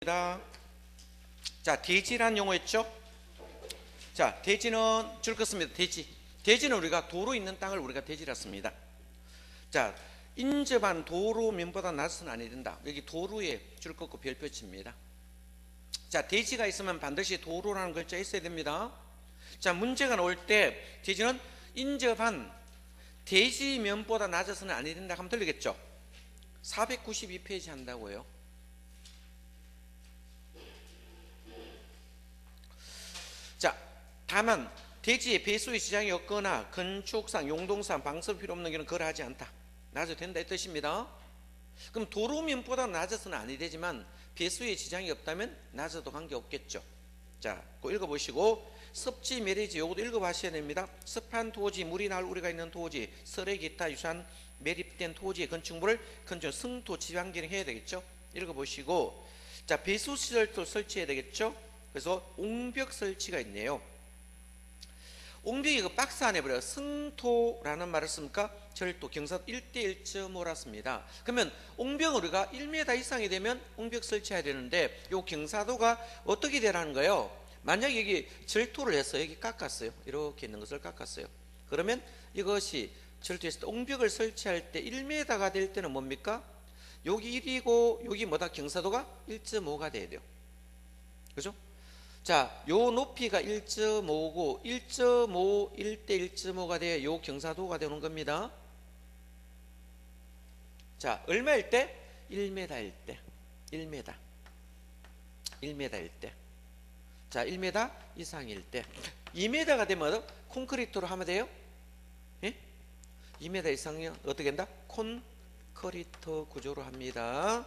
자, 대지란 용어 있죠? 자, 대지는 줄 것습니다. 대지는 우리가 도로 있는 땅을 우리가 대지라 씁니다. 자, 인접한 도로면보다 낮아서는 아니 된다. 여기 도로에 줄 긋고 별표 칩니다. 자, 대지가 있으면 반드시 도로라는 글자 있어야 됩니다. 자, 문제가 나올 때 대지는 인접한 대지면보다 낮아서는 아니 된다 하면 들리겠죠? 492페이지 한다고요. 자, 다만 대지에 배수의 지장이 없거나 건축상, 용동상, 방수 필요 없는 경우는 거래하지 않다. 낮아도 된다 이 뜻입니다. 그럼 도로면보다 낮아서는 아니 되지만 배수의 지장이 없다면 낮아도 관계없겠죠. 자, 그거 읽어보시고 습지 매리지 요것도 읽어보셔야 됩니다. 습한 토지, 물이 나올 우리가 있는 토지, 설의 기타 유산 매립된 토지의 건축물을 건축 승토 지방 기능해야 되겠죠. 읽어보시고 자, 배수 시설도 설치해야 되겠죠. 그래서 옹벽 설치가 있네요. 옹벽이 그 박스 안에 버려 승토라는 말을 씁니까? 절도 경사도 1대 1.5라 씁니다. 그러면 옹벽은 우리가 1m 이상이 되면 옹벽 설치해야 되는데 요 경사도가 어떻게 되라는 거예요? 만약에 여기 절토를 해서 여기 깎았어요. 이렇게 있는 것을 깎았어요. 그러면 이것이 절도했을 때 옹벽을 설치할 때 1m가 될 때는 뭡니까? 여기 1이고 여기 뭐다? 경사도가 1.5가 돼야 돼요. 그죠? 자, 요 높이가 1.5고 1.5, 1대 1.5가 돼야 요 경사도가 되는 겁니다. 자, 얼마일 때? 1m일 때. 1m. 1m일 때. 자, 1m 이상일 때. 2m가 되면 콘크리트로 하면 돼요? 예? 2m 이상이면 어떻게 된다? 콘크리트 구조로 합니다.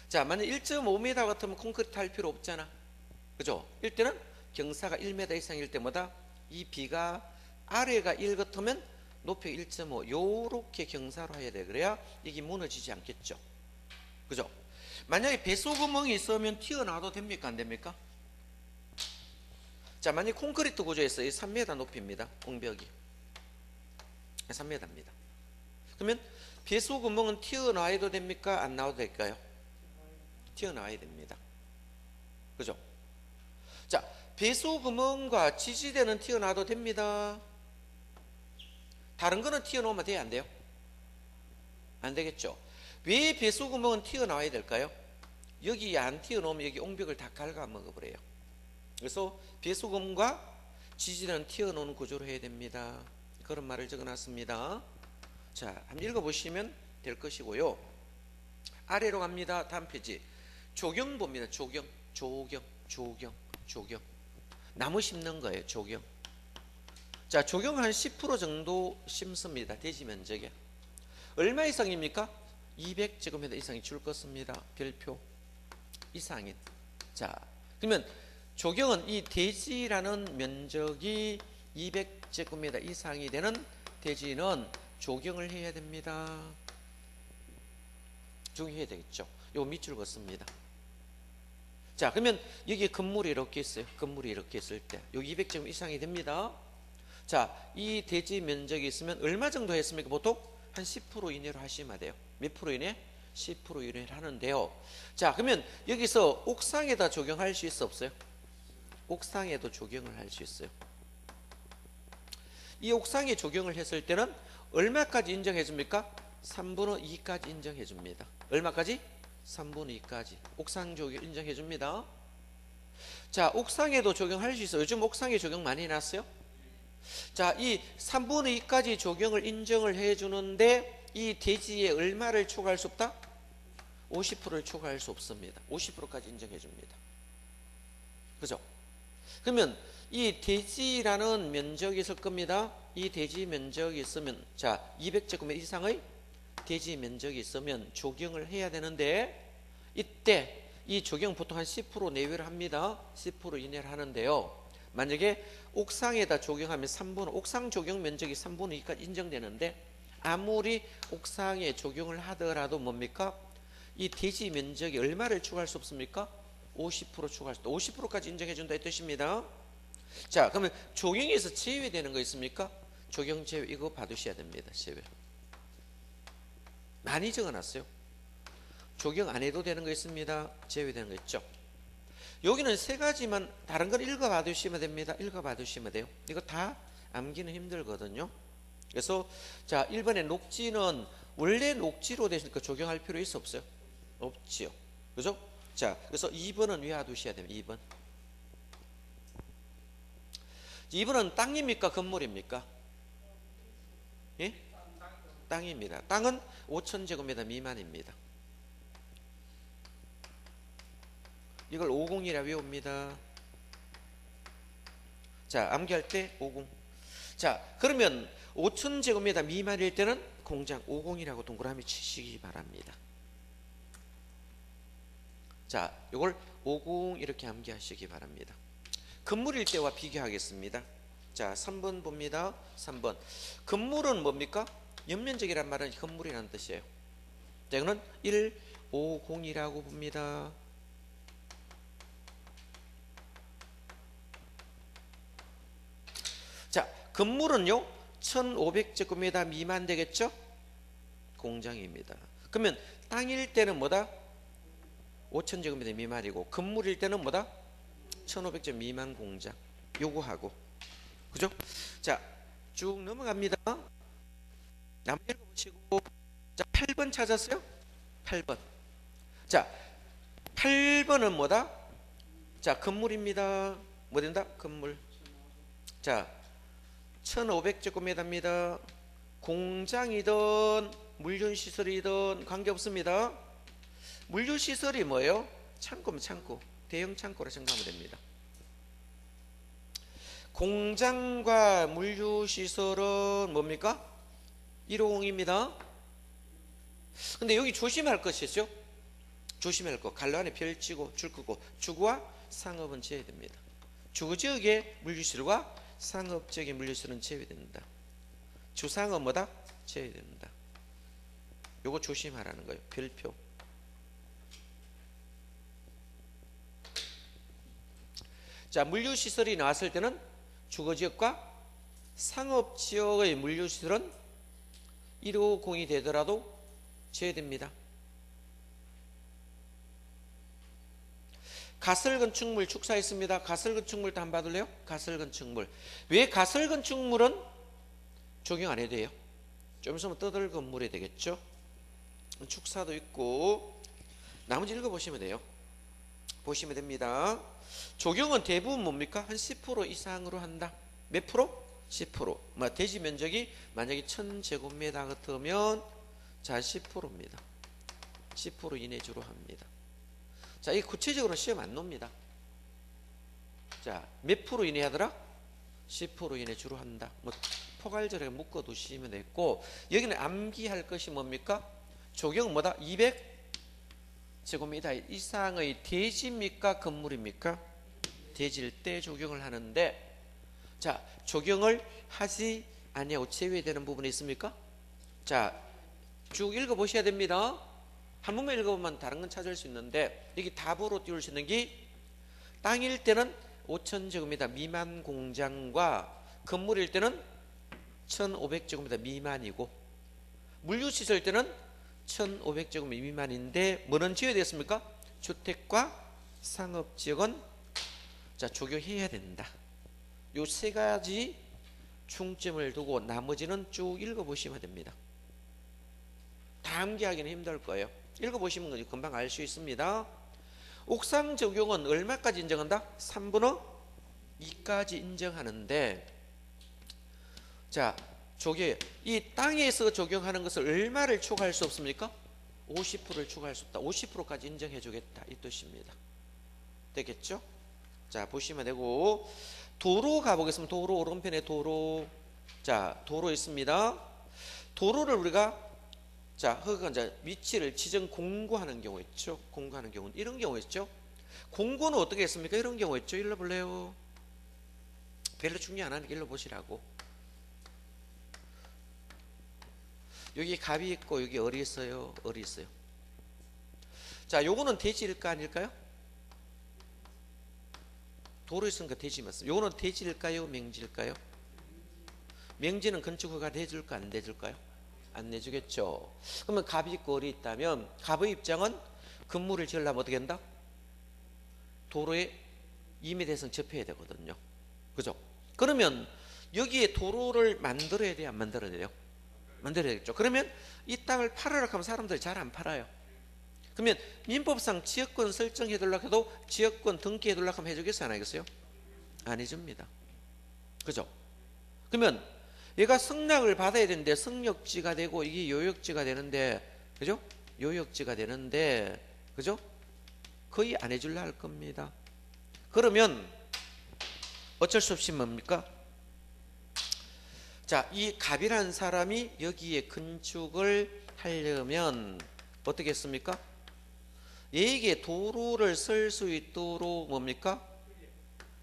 자, 만약 1.5m 같으면 콘크리트 할 필요 없잖아. 그죠? 이때는 경사가 1m 이상일 때마다 이 B가 아래가 1 같으면 높이가 1.5 요렇게 경사로 해야 돼. 그래야 이게 무너지지 않겠죠. 그죠? 만약에 배수구멍이 있으면 튀어나와도 됩니까? 안 됩니까? 자, 만약 콘크리트 구조에서 3m 높이입니다. 옹벽이 3m입니다. 그러면 배수구멍은 튀어나와도 됩니까? 안 나와도 될까요? 튀어나와야 됩니다. 그죠? 자, 배수구멍과 지지대는 튀어나와도 됩니다. 다른 거는 튀어나오면 돼요? 안 돼요? 안 되겠죠? 왜 배수구멍은 튀어나와야 될까요? 여기 안 튀어나오면 여기 옹벽을 다 갉아먹어버려요. 그래서 배수구멍과 지지대는 튀어나오는 구조로 해야 됩니다. 그런 말을 적어놨습니다. 자, 한번 읽어보시면 될 것이고요. 아래로 갑니다. 다음 페이지. 조경 봅니다. 조경. 나무 심는 거예요. 조경. 자, 조경 한 10% 정도 심습니다. 대지 면적에. 얼마 이상입니까? 200제곱미터 이상이 줄 것입니다. 별표 이상인. 자, 그러면 조경은 이 대지라는 면적이 200제곱미터 이상이 되는 대지는 조경을 해야 됩니다. 조경해야 되겠죠. 요 밑줄 긋습니다. 자, 그러면 여기 건물이 이렇게 있어요. 건물이 이렇게 있을 때 여기 200제곱 이상이 됩니다. 자, 이 대지 면적이 있으면 얼마 정도 했습니까? 보통 한 10% 이내로 하시면 돼요. 몇 프로 이내? 10% 이내로 하는데요. 자, 그러면 여기서 옥상에다 적용할 수 있어 없어요? 옥상에도 적용을 할 수 있어요. 이 옥상에 적용을 했을 때는 얼마까지 인정해 줍니까? 3분의 2까지 인정해 줍니다. 얼마까지? 3분의 2까지 옥상 적용 인정해 줍니다. 자, 옥상에도 적용할 수 있어요. 요즘 옥상에 적용 많이 해놨어요. 자, 이 3분의 2까지 적용을 인정을 해주는데 이 대지에 얼마를 초과할 수 없다? 50%를 초과할 수 없습니다. 50%까지 인정해 줍니다. 그죠? 그러면 이 대지라는 면적이 있을 겁니다. 이 대지 면적이 있으면 자, 200제곱미터 이상의 대지 면적이 있으면 조경을 해야 되는데 이때 이 조경 보통 한 10% 내외를 합니다. 10% 이내를 하는데요. 만약에 옥상에다 조경하면 3분의 옥상 조경 면적이 3분의 2까지 인정되는데 아무리 옥상에 조경을 하더라도 뭡니까? 이 대지 면적이 얼마를 추가할 수 없습니까? 50% 추가할 수 50%까지 인정해 준다 이 뜻입니다. 자, 그러면 조경에서 제외되는 거 있습니까? 조경 제외 이거 받으셔야 됩니다. 제외 많이 적어놨어요. 적용 안 해도 되는 거 있습니다. 제외되는 거 있죠. 여기는 세 가지만 다른 걸 읽어봐 두시면 됩니다. 읽어봐 두시면 돼요. 이거 다 암기는 힘들거든요. 그래서 자 1번의 녹지는 원래 녹지로 되니까 적용할 필요 있어 없어요? 없지요. 그죠? 자 그래서 2번은 외워두셔야 됩니다. 2번. 2번은 땅입니까? 건물입니까? 예? 땅입니다. 땅은 5,000제곱미터 미만입니다. 이걸 50이라 외웁니다. 자 암기할 때 50. 자 그러면 5,000제곱미터 미만일 때는 공장 50이라고 동그라미 치시기 바랍니다. 자 이걸 50 이렇게 암기하시기 바랍니다. 건물일 때와 비교하겠습니다. 자 3번 봅니다. 3번 건물은 뭡니까? 연면적이란 말은 건물이라는 뜻이에요. 자 이거는 150이라고 봅니다. 자 건물은요 1,500제곱미터 미만 되겠죠? 공장입니다. 그러면 땅일 때는 뭐다? 5,000제곱미터 미만이고 건물일 때는 뭐다? 1,500제곱 미만 공장. 요거하고 그죠? 자 쭉 넘어갑니다. 한번 읽어보시고 자 8번 찾았어요? 8번. 자 8번은 뭐다? 자 건물입니다. 뭐 된다? 건물. 자 1,500제곱미터입니다. 공장이든 물류시설이든 관계없습니다. 물류시설이 뭐예요? 창고면 창고. 대형 창고라 생각하면 됩니다. 공장과 물류시설은 뭡니까? 150입니다. 근데 여기 조심할 것이죠. 조심할 것. 갈로 안에 별 치고 줄 끄고 주거와 상업은 제외됩니다. 주거지역의 물류시설과 상업적인 물류시설은 제외된다. 주상은 뭐다? 제외된다. 요거 조심하라는 거예요. 별표. 자 물류시설이 나왔을 때는 주거지역과 상업지역의 물류시설은 150이 되더라도 제외됩니다. 가설건축물 축사했습니다. 가설건축물도 한번 봐둘래요? 가설건축물. 왜 가설건축물은 적용 안 해도 돼요? 좀 있으면 떠들 건물이 되겠죠? 축사도 있고 나머지 읽어보시면 돼요. 보시면 됩니다. 적용은 대부분 뭡니까? 한 10% 이상으로 한다. 몇 프로? 10%. 대지 면적이 만약에 1,000제곱미터 같으면 자 10%입니다. 10% 이내 주로 합니다. 자, 이 구체적으로 시험 안 놉니다. 자, 몇 프로 이내 하더라? 10% 이내 주로 한다. 포괄절에 묶어 두시면 되고 여기는 암기할 것이 뭡니까? 적용은 뭐다? 200제곱미터 이상의 대지입니까? 건물입니까? 대지일 때 적용을 하는데 자, 적용을 하지 아니하고 제외되는 부분이 있습니까? 자, 쭉 읽어보셔야 됩니다. 한 번만 읽어보면 다른 건 찾을 수 있는데 여기 답으로 띄울 수 있는 게 땅일 때는 5,000제곱미터 미만 공장과 건물일 때는 1,500제곱미터 미만이고 물류시설 때는 1,500제곱미터 미만인데 뭐는 제외됐습니까? 주택과 상업지역은 자 적용해야 된다. 요 세 가지 중점을 두고 나머지는 쭉 읽어보시면 됩니다. 다 암기하기는 힘들 거예요. 읽어보시면 금방 알 수 있습니다. 옥상 적용은 얼마까지 인정한다? 3분의 2까지 인정하는데 자 저게 이 땅에서 적용하는 것을 얼마를 추가할 수 없습니까? 50%를 추가할 수 없다. 50%까지 인정해 주겠다 이 뜻입니다. 되겠죠? 자 보시면 되고 도로 가보겠습니다. 도로 오른편에 도로. 자 도로 있습니다. 도로를 우리가 자 허가 이제 위치를 지정 공고하는 경우 있죠. 공고하는 경우 이런 경우 있죠. 공고는 어떻게 했습니까? 이런 경우 있죠. 읽어볼래요? 별로 중요 안 하니까 읽어보시라고. 여기 갑이 있고 여기 을이 있어요. 을이 있어요. 자 요거는 대지일까 아닐까요? 도로 있으니까 대지 맞습니다. 요거는 대지일까요? 명지일까요? 명지는 건축허가 대줄까 안 대줄까요? 안 내주겠죠. 그러면 갑이 있고 을이 있다면 갑의 입장은 건물을 지으려면 어떻게 한다? 도로에 임의대상 접해야 되거든요. 그죠? 그러면 여기에 도로를 만들어야 돼요? 안 만들어야 돼요? 만들어야겠죠. 그러면 이 땅을 팔으라고 하면 사람들이 잘 안 팔아요. 그러면 민법상 지역권 설정해 두려고 해도 지역권 등기해 두려고 하면 해주겠어요? 안 하겠어요? 안 해줍니다. 그죠? 그러면 얘가 승낙을 받아야 되는데 승역지가 되고 이게 요역지가 되는데, 그죠? 요역지가 되는데, 그죠? 거의 안 해줄라 할 겁니다. 그러면 어쩔 수 없이 뭡니까? 자, 이 갑이라는 사람이 여기에 건축을 하려면 어떻게 했습니까? 얘에게 도로를 쓸 수 있도록 뭡니까?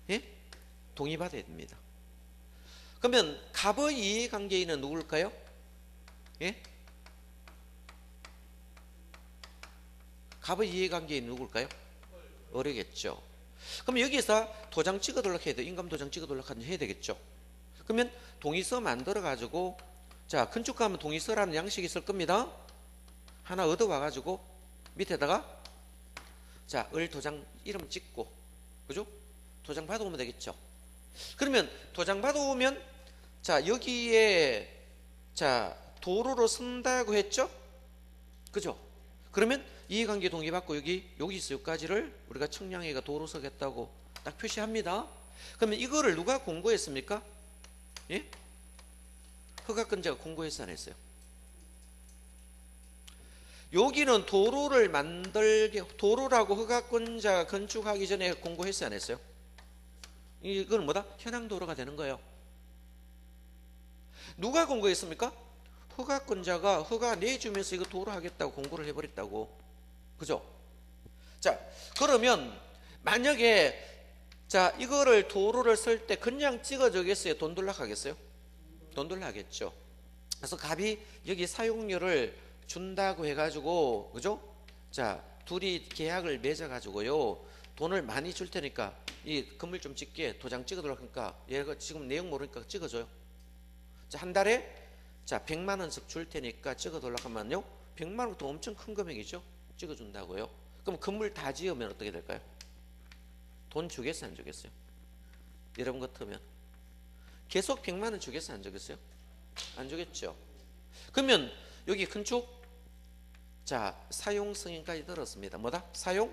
예? 동의받아야 됩니다. 그러면 갑의 이해관계인은 누굴까요? 예? 갑의 이해관계인은 누굴까요? 을이겠죠. 그럼 여기서 도장 찍어둘락 해야 돼. 인감 도장 찍어둘락 해야 되겠죠. 그러면 동의서 만들어 가지고, 자, 건축가면 동의서라는 양식이 있을 겁니다. 하나 얻어와 가지고 밑에다가, 자, 을 도장 이름 찍고, 그죠? 도장 받아오면 되겠죠. 그러면 도장 받아오면, 자, 여기에, 자, 도로로 쓴다고 했죠? 그죠? 그러면 이해관계 동의받고 여기서 여기까지를 우리가 청량회가 도로 서겠다고 딱 표시합니다. 그러면 이거를 누가 공고했습니까? 예? 허가권자가 공고했어, 안 했어요? 여기는 도로를 도로라고 허가권자가 건축하기 전에 공고했어, 안 했어요? 이건 뭐다? 현황 도로가 되는 거예요. 누가 공고했습니까? 허가권자가 허가 내주면서 이거 도로 하겠다고 공고를 해버렸다고. 그죠? 자, 그러면 만약에, 자, 이거를 도로를 쓸 때 그냥 찍어주겠어요? 돈 들락 하겠어요? 돈 들락 하겠죠. 그래서 갑이 여기 사용료를 준다고 해가지고, 그죠? 자, 둘이 계약을 맺어가지고요, 돈을 많이 줄 테니까 이 건물 좀 짓게 도장 찍어달라고 하니까 얘가 지금 내용 모르니까 찍어줘요. 자, 한 달에, 자, 100만 원씩 줄 테니까 찍어달라고 하면요, 100만 원도 엄청 큰 금액이죠. 찍어준다고요. 그럼 건물 다 지으면 어떻게 될까요? 돈 주겠어요, 안 주겠어요? 여러분 같으면 계속 100만 원 주겠어요, 안 주겠어요? 안 주겠죠. 그러면 여기 건축, 자, 사용 승인까지 떨어졌습니다. 뭐다? 사용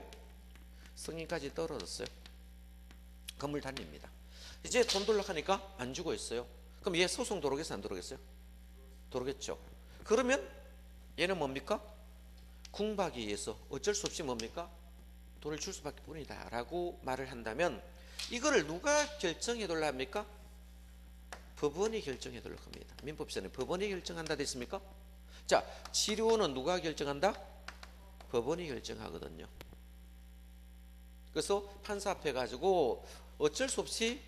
승인까지 떨어졌어요. 건물 단위입니다. 이제 돈 돌려 하니까 안 주고 있어요. 그럼 얘 소송 들어오겠어요, 안 들어오겠어요? 들어오겠죠. 그러면 얘는 뭡니까? 궁박에 의해서 어쩔 수 없이 뭡니까? 돈을 줄 수밖에 뿐이다 라고 말을 한다면, 이거를 누가 결정해 돌라 합니까? 법원이 결정해 돌라 합니다. 민법상에 법원이 결정한다 됐습니까? 자, 치료는 누가 결정한다? 법원이 결정하거든요. 그래서 판사 앞에 가지고 어쩔 수 없이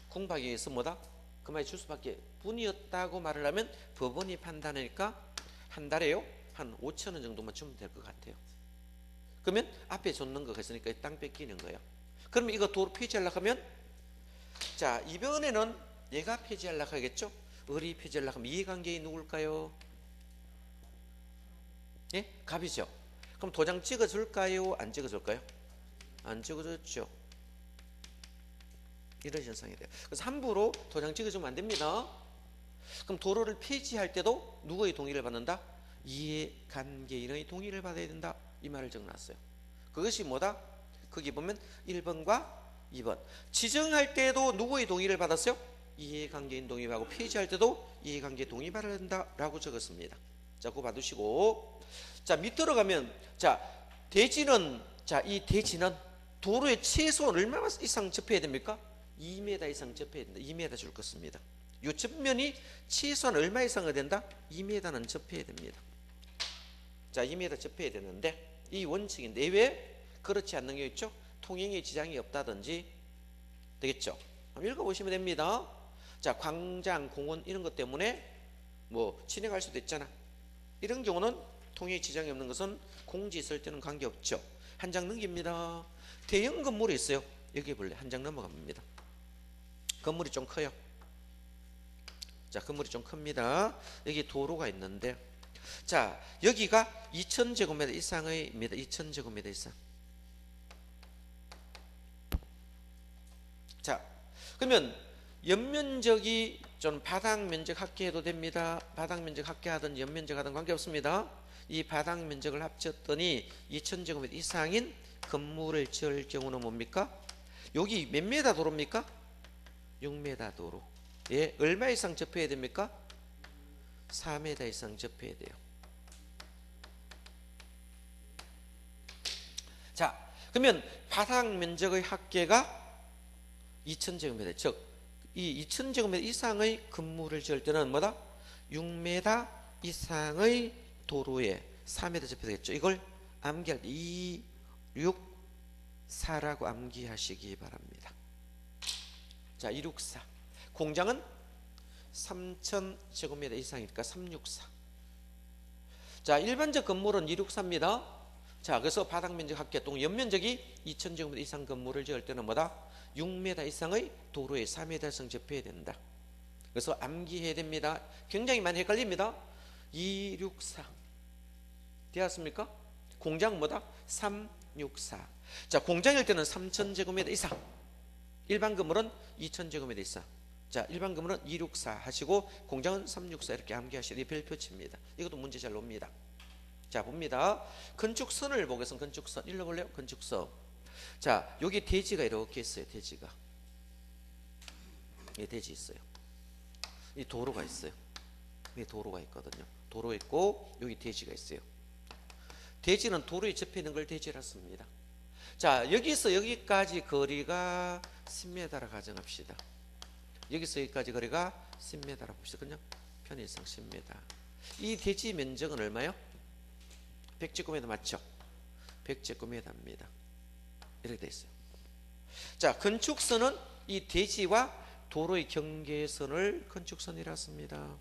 궁박에 의해서 뭐다? 그 말이 줄 수밖에 뿐이었다고 말을 하면 법원이 판단하니까 한 달에요? 한 5천 원 정도만 주면 될 것 같아요. 그러면 앞에 줬는 거가 있으니까 땅 뺏기는 거예요. 그러면 이거 도로 폐지하려고 하면, 자, 이번에는 얘가 폐지하려고 하겠죠? 을이 폐지하려고 하면 이해관계인 누굴까요? 예? 갑이죠. 그럼 도장 찍어줄까요? 안 찍어줄까요? 안 찍어줬죠. 이런 현상이 돼요. 그래서 함부로 도장 찍어주면 안 됩니다. 그럼 도로를 폐지할 때도 누구의 동의를 받는다? 이해관계인의 동의를 받아야 된다. 이 말을 적어놨어요. 그것이 뭐다? 거기 보면 1번과 2번. 지정할 때도 누구의 동의를 받았어요? 이해관계인 동의하고 폐지할 때도 이해관계 동의 받아야 된다 라고 적었습니다. 자, 그거 봐두시고, 자, 밑으로 가면, 자, 대지는, 자, 이 대지는 도로에 최소 얼마 이상 접해야 됩니까? 2m 이상 접해야 된다. 2m 줄 것입니다. 이 접면이 최소한 얼마 이상이 된다? 2m는 접해야 됩니다. 자, 2m 접해야 되는데, 이 원칙이 내외 그렇지 않는 게 있죠? 통행에 지장이 없다든지 되겠죠? 한번 읽어보시면 됩니다. 자, 광장, 공원 이런 것 때문에 뭐 진행할 수도 있잖아. 이런 경우는 통행에 지장이 없는 것은 공지 있을 때는 관계없죠. 한 장 넘깁니다. 대형 건물이 있어요. 여기 볼래? 한 장 넘어갑니다. 건물이 좀 커요. 자, 건물이 좀 큽니다. 여기 도로가 있는데, 자, 여기가 2000제곱미터 이상의입니다. 2000제곱미터 이상. 자, 그러면 연면적이 좀 바닥 면적 합계해도 됩니다. 바닥 면적 합계하든 연면적 하든 관계없습니다. 이 바닥 면적을 합쳤더니 2000제곱미터 이상인 건물을 지을 경우는 뭡니까? 여기 몇 메다 도로입니까? 6m 도로. 예, 얼마 이상 접해야 됩니까? 4m 이상 접해야 돼요. 자, 그러면 바닥 면적의 합계가 2000제곱미터, 즉 이 2000제곱미터 이상의 건물을 지을 때는 뭐다? 6m 이상의 도로에 4m 접해야 되겠죠. 이걸 암기할 때 2, 6, 4라고 암기하시기 바랍니다. 자, 264. 공장은 3000제곱미터 이상이니까 364. 자, 일반적 건물은 264입니다. 자, 그래서 바닥 면적 합계 또는 연면적이 2000제곱미터 이상 건물을 지을 때는 뭐다? 6m 이상의 도로에 4m 이상 접해야 된다. 그래서 암기해야 됩니다. 굉장히 많이 헷갈립니다. 264 되었습니까? 공장 뭐다? 364. 자, 공장일 때는 3000제곱미터 이상, 일반 건물은 2000제곱미터 이상. 자, 일반 건물은 264 하시고 공장은 364 이렇게 암기하시는 이 별표치입니다. 이것도 문제 잘 옵니다. 자, 봅니다. 건축선을 보겠습니다. 건축선 읽어볼래요? 건축선. 자, 여기 대지가 이렇게 있어요. 대지가 이 대지 있어요. 이 도로가 있어요. 이 도로가 있거든요. 도로 있고 여기 대지가 있어요. 대지는 도로에 접해 있는 걸 대지라 씁니다. 자, 여기서 여기까지 거리가 10m라 가정합시다. 여기서 여기까지 거리가 10m라 봅시다. 그냥 편의상 10m. 이 대지 면적은 얼마요? 100제곱미터 맞죠? 100제곱미터입니다. 이렇게 돼 있어요. 자, 건축선은 이 대지와 도로의 경계선을 건축선이라 씁니다.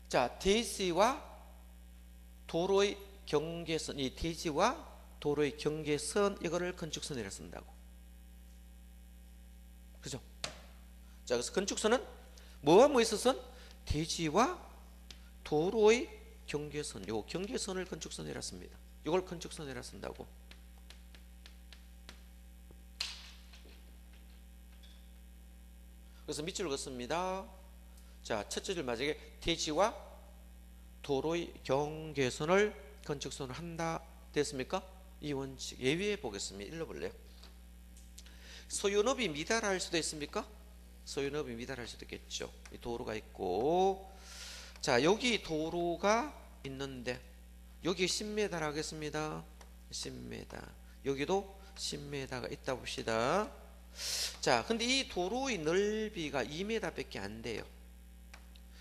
자, 대지와 도로의 경계선, 이 대지와 도로의 경계선, 이거를 건축선이라 쓴다고. 그죠? 자, 그래서 건축선은 뭐와 뭐 있어서? 대지와 도로의 경계선, 요 경계선을 건축선이라 씁니다. 이걸 건축선이라 쓴다고. 그래서 밑줄 긋습니다. 자, 첫째 줄 마지막에 대지와 도로의 경계선을 건축선으로 한다. 됐습니까? 이 원칙 예외 보겠습니다. 읽어볼래요? 소유업이 미달할 수도 있습니까? 소유업이 미달할 수도 있겠죠. 이 도로가 있고, 자, 여기 도로가 있는데 여기 10m라 하겠습니다. 10m. 여기도 10m가 있다 봅시다. 자, 근데 이 도로의 넓이가 2m밖에 안 돼요.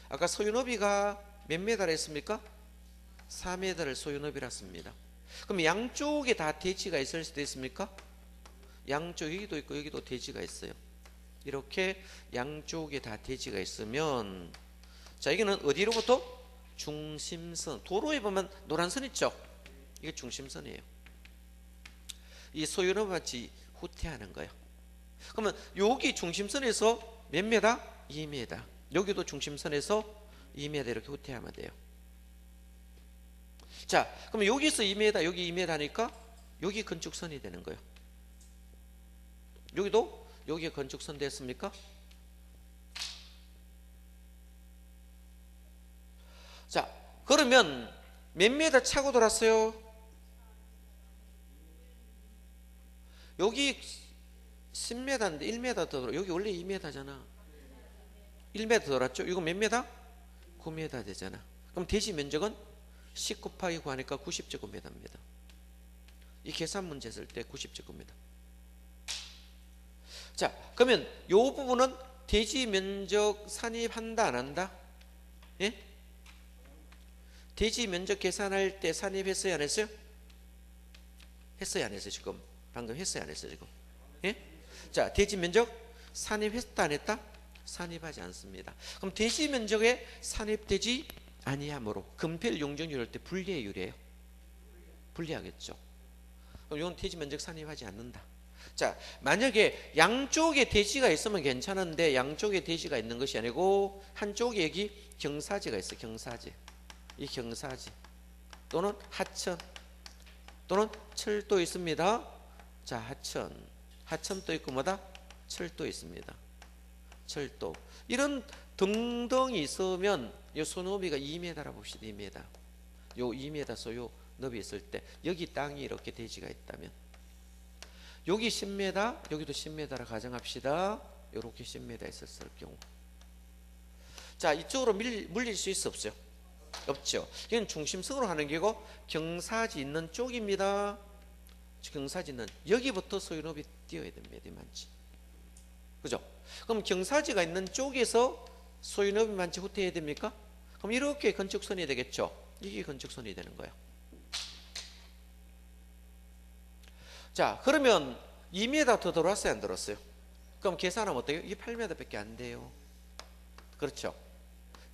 아까 소유너비가 몇 m라 했습니까? 4m를 소유너비라 씁니다. 그럼 양쪽에 다 대지가 있을 수도 있습니까? 양쪽 여기도 있고 여기도 대지가 있어요. 이렇게 양쪽에 다 대지가 있으면, 자, 여기는 어디로부터? 중심선. 도로에 보면 노란 선 있죠? 이게 중심선이에요. 이 소유너비 같이 후퇴하는 거예요. 그러면 여기 중심선에서 몇 m? 2m. 여기도 중심선에서 2m 이렇게 후퇴하면 돼요. 자, 그럼 여기서 2m, 여기 2m니까 여기 건축선이 되는 거예요. 여기도 여기에 건축선 됐습니까? 자, 그러면 몇 m 차고 돌았어요? 여기 10m인데 1m 더 돌아. 여기 원래 2m잖아. 1m 돌았죠? 이거 몇 m? 9m 되잖아. 그럼 대지 면적은 10 곱하기 9 하니까 90제곱미터입니다. 이 계산 문제 했을 때 90제곱미터. 자, 그러면 요 부분은 대지 면적 산입한다 안 한다? 예? 대지 면적 계산할 때 산입했어요 안 했어요? 했어요 안 했어요 지금? 방금 했어요 안 했어요 지금? 예? 자, 대지 면적 산입했다 안 했다? 산입하지 않습니다. 그럼 대지 면적에 산입되지 아니하므로 금필 용적률 할 때 불리의 유래예요. 불리하겠죠. 그럼 이건 대지 면적 산입하지 않는다. 자, 만약에 양쪽에 대지가 있으면 괜찮은데 양쪽에 대지가 있는 것이 아니고 한쪽에 여기 경사지가 있어. 경사지. 이 경사지 또는 하천 또는 철도 있습니다. 자, 하천도 있고 뭐다? 철도 있습니다. 철도. 이런 등등이 있으면 이 소너비가 2m라 봅시다. 2m. 요 2m 소요 너비 있을 때 여기 땅이 이렇게 대지가 있다면 여기 10m, 여기도 10m라 가정합시다. 이렇게 10m 있었을 경우. 자, 이쪽으로 물릴 수 있어 없어요? 없죠. 이건 중심성으로 하는 게고 경사지 있는 쪽입니다. 경사지 있는 여기부터 소유업이 띄어야 됩니다. 이만치. 그죠? 그럼 경사지가 있는 쪽에서 소유업이 만치 후퇴해야 됩니까? 그럼 이렇게 건축선이 되겠죠. 이게 건축선이 되는 거예요. 자, 그러면 2m 더 들어왔어요? 안 들어왔어요? 그럼 계산하면 어때요? 이게 8m 밖에 안 돼요. 그렇죠?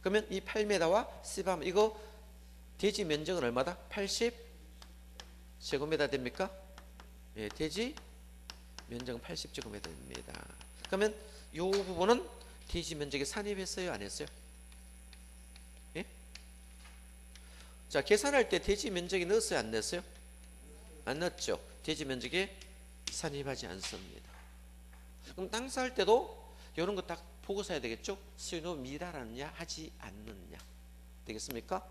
그러면 이 8m와 10하면 이거 대지 면적은 얼마다? 80제곱미터 됩니까? 예, 대지 면적은 80제곱미터입니다. 그러면 이 부분은 대지 면적에 산입했어요? 안 했어요? 예? 자, 계산할 때 대지 면적에 넣었어요? 안 넣었어요? 안 넣었죠. 대지 면적에 산입하지 않습니다. 그럼 땅 살 때도 이런 거 딱 보고 사야 되겠죠? 수요는 미달하느냐 하지 않느냐 되겠습니까?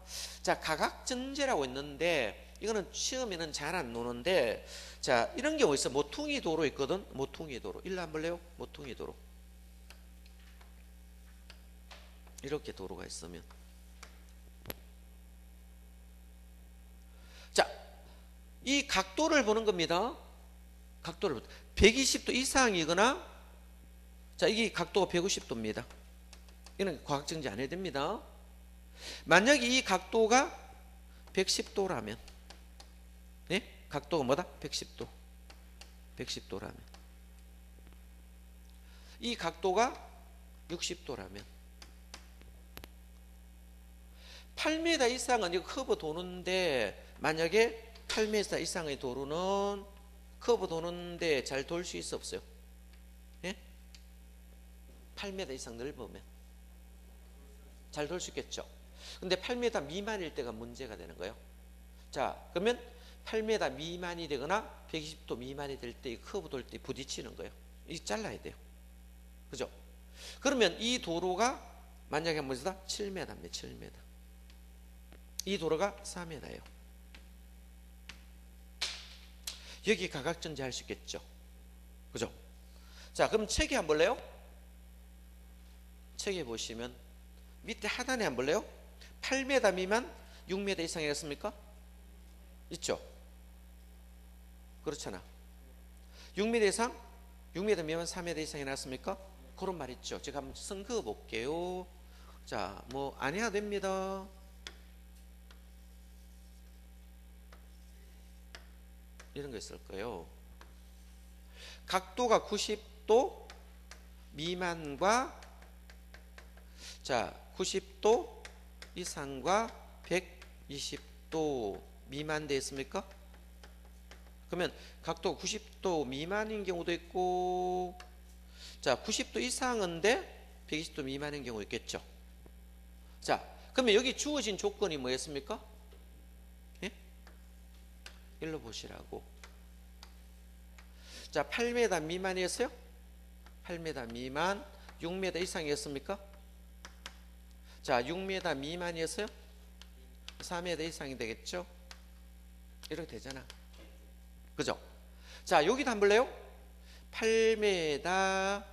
자, 가각전제라고 있는데 이거는 시험에는 잘 안 노는데 자, 이런 경우 있어. 모퉁이 도로 있거든. 모퉁이 도로. 일로 한번 볼래요? 모퉁이 도로. 이렇게 도로가 있으면 자, 이 각도를 보는 겁니다. 각도를 120도 이상이거나 자, 이게 각도가 150도입니다. 이는 과학정지 안 해야 됩니다. 만약에 이 각도가 110도라면 네? 각도가 뭐다? 110도. 110도라면 이 각도가 60도라면 8m 이상은 이거 커브 도는데 만약에 8m 이상의 도로는 커브 도는데 잘 돌 수 있어 없어요? 예? 8m 이상 넓으면 잘 돌 수 있겠죠. 근데 8m 미만일 때가 문제가 되는 거예요. 자, 그러면 8m 미만이 되거나 120도 미만이 될 때 커브 돌 때 부딪히는 거예요. 이 잘라야 돼요. 그죠? 그러면 이 도로가 만약에 뭐다? 7m입니다. 7m. 이 도로가 4m예요. 여기 가각전제 할 수 있겠죠. 그죠? 자, 그럼 책에 한번 볼래요? 책에 보시면 밑에 하단에 한번 볼래요? 8m 미만 6m 이상이었습니까? 있죠? 그렇잖아. 6m 이상 6m 미만 4m 이상이 났습니까? 그런 말 있죠. 제가 한번 선그어 볼게요. 자, 뭐 안 해야 됩니다. 이런 거 있을 거예요. 각도가 90도 미만과 자, 90도 이상과 120도 미만 돼 있습니까? 그러면 각도 90도 미만인 경우도 있고 자, 90도 이상인데 120도 미만인 경우 있겠죠. 자, 그러면 여기 주어진 조건이 뭐였습니까? 예? 일로 보시라고. 자, 8m 미만이었어요? 8m 미만 6m 이상이었습니까? 자, 6m 미만이었어요? 4m 이상이 되겠죠? 이렇게 되잖아. 그죠? 자, 여기도 한번 볼래요? 8m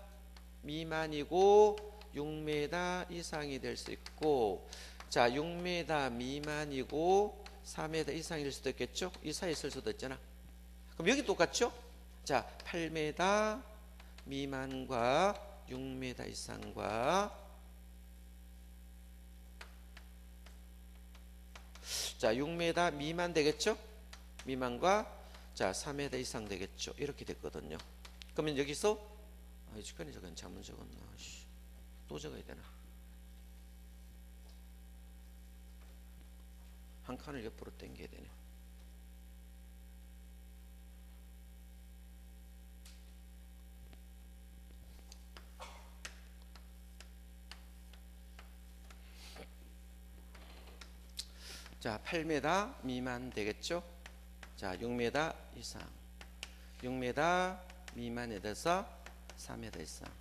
미만이고 6m 이상이 될 수 있고 자, 6m 미만이고 4m 이상일 수도 있겠죠? 이 사이에 있을 수도 있잖아. 그럼 여기 똑같죠? 자, 8m 미만과 6m 이상과 자, 6m 미만 되겠죠? 미만과 자, 4m 이상 되겠죠? 이렇게 됐거든요. 그러면 여기서 이 주간에 저건 잘못 적었나? 또 적어야 되나? 한 칸을 옆으로 당겨야 되네. 자, 8m 미만 되겠죠? 자, 6m 이상. 6m 미만에 대해서 4m 이상.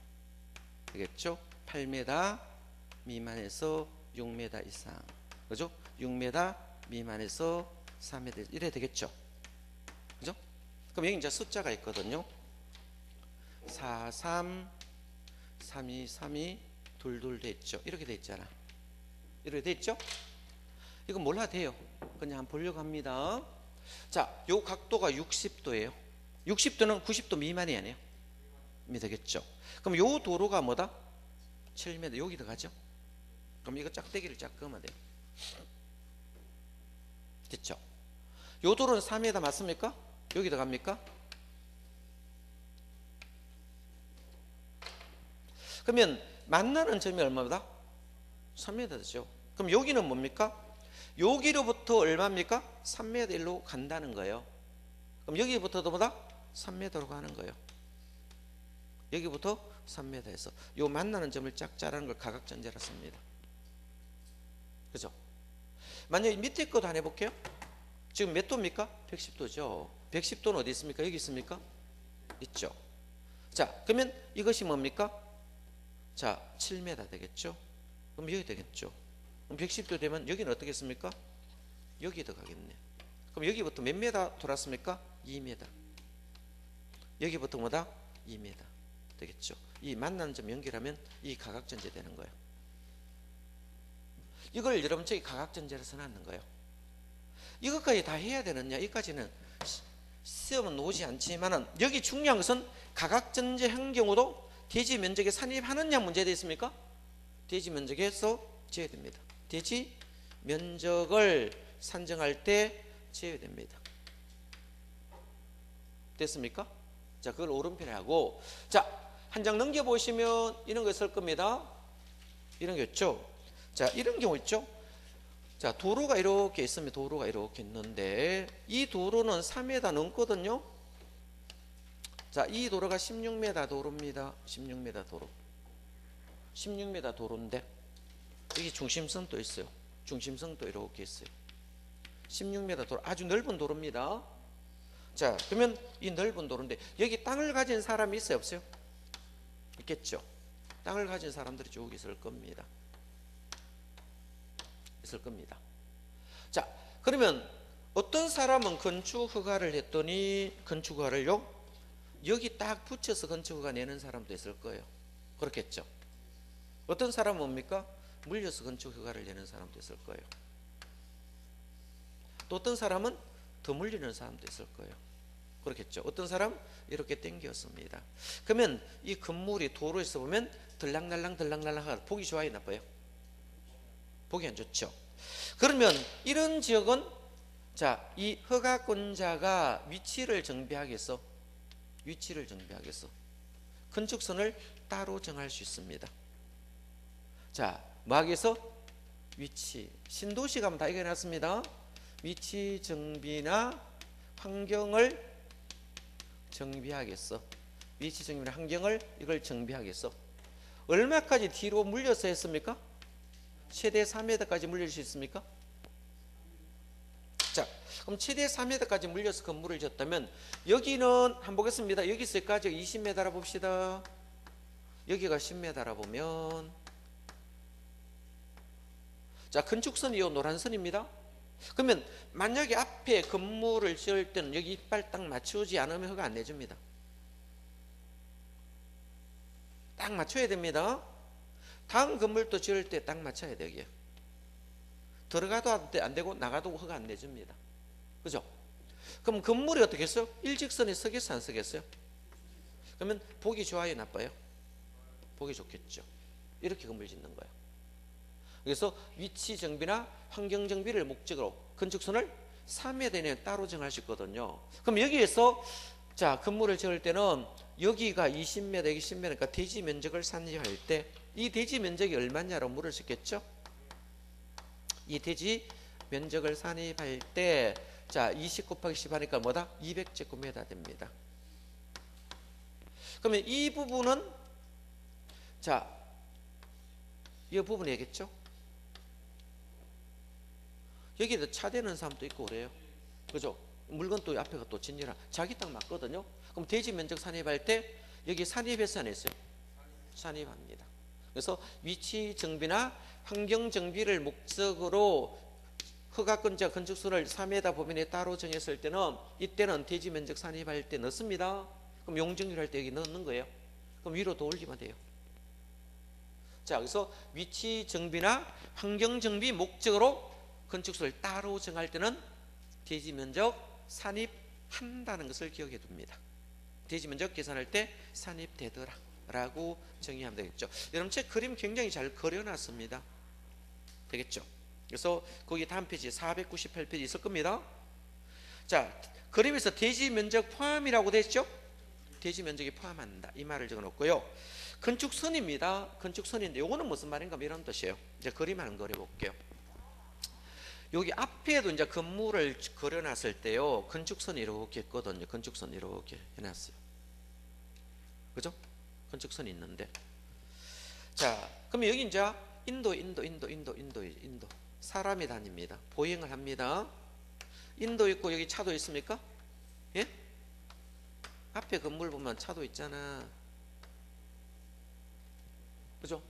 되겠죠? 8m 미만에서 6m 이상. 그죠? 6m 미만에서 4m 이래 되겠죠? 그죠? 그럼 여기 이제 숫자가 있거든요. 4, 3, 3, 2, 3, 2, 2, 2 돼 있죠? 이렇게 돼 있잖아. 이렇게 돼 있죠? 이거 몰라도 돼요. 그냥 한번 보려고 합니다. 자, 요 각도가 60도예요. 60도는 90도 미만이 아니에요. 되겠죠? 그럼 요 도로가 뭐다? 7m. 여기 들어가죠? 그럼 이거 짝대기를 짝 그으면 돼요. 됐죠? 요 도로는 4m 맞습니까? 여기 들어갑니까? 그러면 만나는 점이 얼마다? 3m죠. 그럼 여기는 뭡니까? 여기로부터 얼마입니까? 3m 일로 간다는 거예요. 그럼 여기부터도 뭐다? 3m로 가는 거예요. 여기부터 3m에서 요 만나는 점을 짝자라는 걸 가각전제라 씁니다. 그죠? 만약에 밑에 것도 한번 해볼게요. 지금 몇 도입니까? 110도죠. 110도는 어디 있습니까? 여기 있습니까? 있죠. 자, 그러면 이것이 뭡니까? 자, 7m 되겠죠? 그럼 여기 되겠죠? 그럼 110도 되면 여기는 어떻겠습니까? 여기 들어가겠네. 그럼 여기부터 몇 m 돌았습니까? 2m. 여기부터 뭐다? 2m 되겠죠? 이 만나는 점 연결하면 이 가각전제 되는 거예요. 이걸 여러분 저기 가각전제로 써놨는 거예요. 이것까지 다 해야 되느냐? 이까지는 시험은 오지 않지만은 여기 중요한 것은 가각전제 한 경우도 대지 면적에 산입하느냐 문제 되어 있습니까? 대지 면적에서 재야 됩니다. 대지 면적을 산정할 때 재야 됩니다. 됐습니까? 자, 그걸 오른편에 하고, 자, 한 장 넘겨 보시면 이런 거 있을 겁니다. 이런 게 있죠. 자, 이런 경우 있죠. 자, 도로가 이렇게 있으면 도로가 이렇게 있는데 이 도로는 3m 넘거든요. 자, 이 도로가 16m 도로입니다. 16m 도로. 16m 도로인데 여기 중심선도 있어요. 중심선도 이렇게 있어요. 16m 도로, 아주 넓은 도로입니다. 자, 그러면 이 넓은 도로인데 여기 땅을 가진 사람이 있어요, 없어요? 있겠죠. 땅을 가진 사람들이 쭉 있을 겁니다. 있을 겁니다. 자, 그러면 어떤 사람은 건축 허가를 했더니 건축 허가를요 여기 딱 붙여서 건축 허가 내는 사람도 있을 거예요. 그렇겠죠. 어떤 사람은 뭡니까? 물려서 건축 허가를 내는 사람도 있을 거예요. 또 어떤 사람은 더 물리는 사람도 있을 거예요. 그렇겠죠. 어떤 사람 이렇게 당겼습니다. 그러면 이 건물이 도로에서 보면 들락날락 들락날락 보기 좋아요, 나빠요? 보기 안 좋죠. 그러면 이런 지역은 자, 이 허가권자가 위치를 정비하겠어. 위치를 정비하겠어. 건축선을 따로 정할 수 있습니다. 자, 뭐 하겠어? 위치. 신도시가 하면 다 이겨놨습니다. 위치 정비나 환경을 정비하겠어. 위치 정비나 환경을 이걸 정비하겠어. 얼마까지 뒤로 물려서 했습니까? 최대 4m까지 물릴 수 있습니까? 자, 그럼 최대 4m까지 물려서 건물을 지었다면 여기는 한번 보겠습니다. 여기서까지 20m라 봅시다. 여기가 10m라 보면 자, 건축선이 이 노란 선입니다. 그러면 만약에 앞에 건물을 지을 때는 여기 이빨 딱 맞추지 않으면 허가 안 내줍니다. 딱 맞춰야 됩니다. 다음 건물도 지을 때 딱 맞춰야 돼요. 여기에. 들어가도 안 되고 나가도 허가 안 내줍니다. 그죠? 그럼 건물이 어떻게 했어요? 일직선에 서겠어요, 안 서겠어요? 그러면 보기 좋아요, 나빠요? 보기 좋겠죠. 이렇게 건물 짓는 거예요. 그래서 위치 정비나 환경 정비를 목적으로 건축선을 3m 내에 따로 정할 수 있거든요. 그럼 여기에서 자, 건물을 지을 때는 여기가 20m, 여기 10m니까 대지 면적을 산정할 때 이 대지 면적이 얼마냐로 물을 수 있겠죠? 이 대지 면적을 산입할 때 자, 20 곱하기 10 하니까 뭐다? 200제곱미터 됩니다. 그러면 이 부분은 자, 이 부분이겠죠? 여기에 차대는 사람도 있고 그래요. 그죠? 물건 또 앞에가 또 진열한 자기 땅 맞거든요. 그럼 대지 면적 산입할 때 여기 산입했어요, 안 했어요? 산입합니다. 그래서 위치 정비나 환경 정비를 목적으로 허가권자 건축수를 3m 범위에 따로 정했을 때는 이때는 대지 면적 산입할 때 넣습니다. 그럼 용적률 할 때 여기 넣는 거예요. 그럼 위로 더 올리면 돼요. 자, 그래서 위치 정비나 환경 정비 목적으로 건축수를 따로 정할 때는 대지 면적 산입한다는 것을 기억해 둡니다. 대지 면적 계산할 때 산입되더라 라고 정의하면 되겠죠. 여러분 제 그림 굉장히 잘 그려놨습니다. 되겠죠. 그래서 거기 다음 페이지 498페이지 있을 겁니다. 자, 그림에서 대지 면적 포함이라고 돼 있죠. 대지 면적이 포함한다 이 말을 적어놓고요. 건축선입니다. 건축선인데 요거는 무슨 말인가 이런 뜻이에요. 이제 그림 한번 그려볼게요. 여기 앞에도 이제 건물을 그려놨을 때요, 건축선이 이렇게 있거든요. 건축선 이렇게 해놨어요. 그죠? 건축선이 있는데, 자, 그럼 여기 이제 인도 사람이 다닙니다. 보행을 합니다. 인도 있고 여기 차도 있습니까? 예? 앞에 건물 보면 차도 있잖아. 그죠?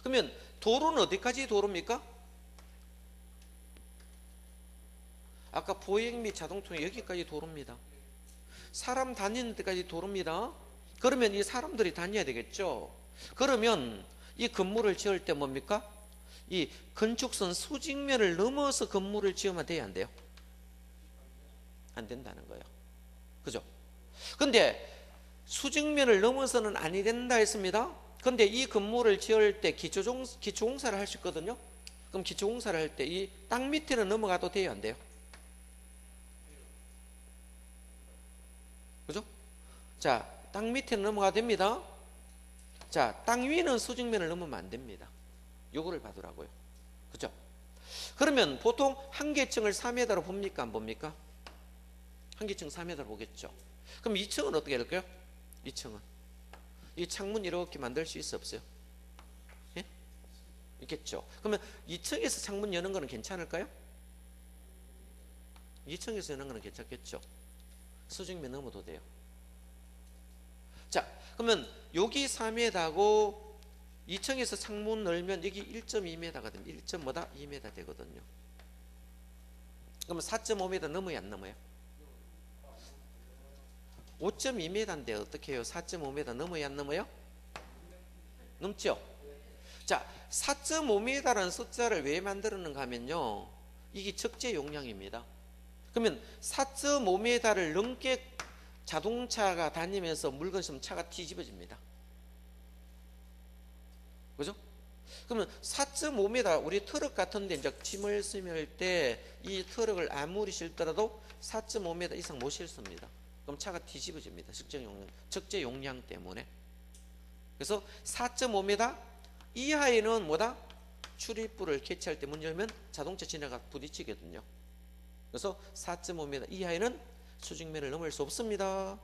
그러면 도로는 어디까지 도로입니까? 아까 보행 및 자동통행 여기까지 도로입니다. 사람 다니는 데까지 도로입니다. 그러면 이 사람들이 다녀야 되겠죠. 그러면 이 건물을 지을 때 뭡니까? 이 건축선 수직면을 넘어서 건물을 지으면 돼야 안 돼요? 안 된다는 거예요. 그죠? 근데 수직면을 넘어서는 아니 된다 했습니다. 근데 이 건물을 지을 때 기초공사를 할 수 있거든요. 그럼 기초공사를 할 때 이 땅 밑에는 넘어가도 돼요, 안 돼요? 그죠? 자, 땅 밑에는 넘어가도 됩니다. 자, 땅 위는 수직면을 넘으면 안 됩니다. 요거를 봐두라고요. 그죠? 그러면 보통 한계층을 4m로 봅니까? 안 봅니까? 한계층 4m로 보겠죠. 그럼 2층은 어떻게 될까요? 2층은 이 창문 이렇게 만들 수 있어 없어요? 예? 있겠죠. 그러면 2층에서 창문 여는 거는 괜찮을까요? 2층에서 여는 거는 괜찮겠죠. 수직면 넘어도 돼요. 자, 그러면 여기 4m고 2층에서 창문 열면 여기 1.2m가 됩니다. 1.2m 되거든요. 그러면 4.5m 넘어야 안 넘어요? 5.2m인데 어떻게 해요? 4.5m 넘어야 안 넘어요? 넘죠? 자, 4.5m라는 숫자를 왜 만들었는가 하면요, 이게 적재 용량입니다. 그러면 4.5m를 넘게 자동차가 다니면서 물건 있으면 차가 뒤집어집니다. 그죠? 그러면 4.5m 우리 트럭 같은 데 이제 짐을 실을 때 이 트럭을 아무리 실더라도 4.5m 이상 못 실습니다. 그럼 차가 뒤집어집니다. 적재 용량 때문에. 그래서 4.5m 이하에는 뭐다? 출입구를 개최할 때 문 열면 자동차 지나가 부딪히거든요. 그래서 4.5m 이하에는 수직면을 넘을 수 없습니다.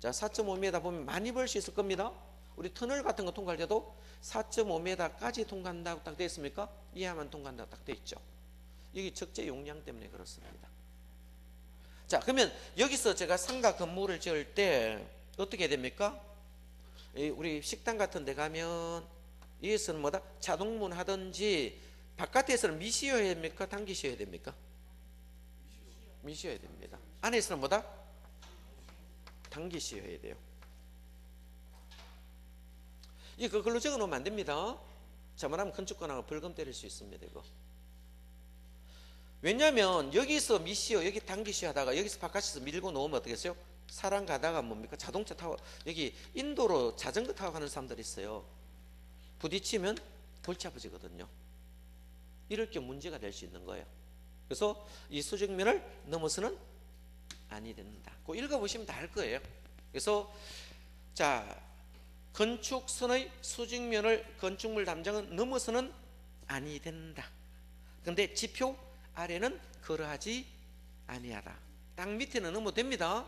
자, 4.5m 보면 많이 벌 수 있을 겁니다. 우리 터널 같은 거 통과할 때도 4.5m까지 통과한다고 딱 되어 있습니까? 이하만 통과한다고 딱 되어 있죠. 여기 적재 용량 때문에 그렇습니다. 자, 그러면 여기서 제가 상가 건물을 지을 때 어떻게 해야 됩니까? 우리 식당 같은 데 가면 여기서는 뭐다? 자동문 하든지 바깥에서는 미시어야 됩니까? 당기셔야 됩니까? 미셔야 됩니다. 안에서는 뭐다? 당기셔야 돼요. 이거 그걸로 적어 놓으면 안 됩니다. 잘못하면 건축권하고 벌금 때릴 수 있습니다. 이거. 왜냐하면 여기서 미시어 여기 당기시어 하다가 여기서 바깥에서 밀고 놓으면 어떻게 했어요? 사람 가다가 뭡니까? 자동차 타고 여기 인도로 자전거 타고 가는 사람들이 있어요. 부딪히면 골치 아프지거든요. 이럴 경우 문제가 될 수 있는 거예요. 그래서 이 수직면을 넘어서는 아니 된다. 그 읽어보시면 다 알 거예요. 그래서 자, 건축선의 수직면을 건축물 담장은 넘어서는 아니 된다. 그런데 지표 아래는 그러하지 아니하다. 땅 밑에는 넘어도 됩니다.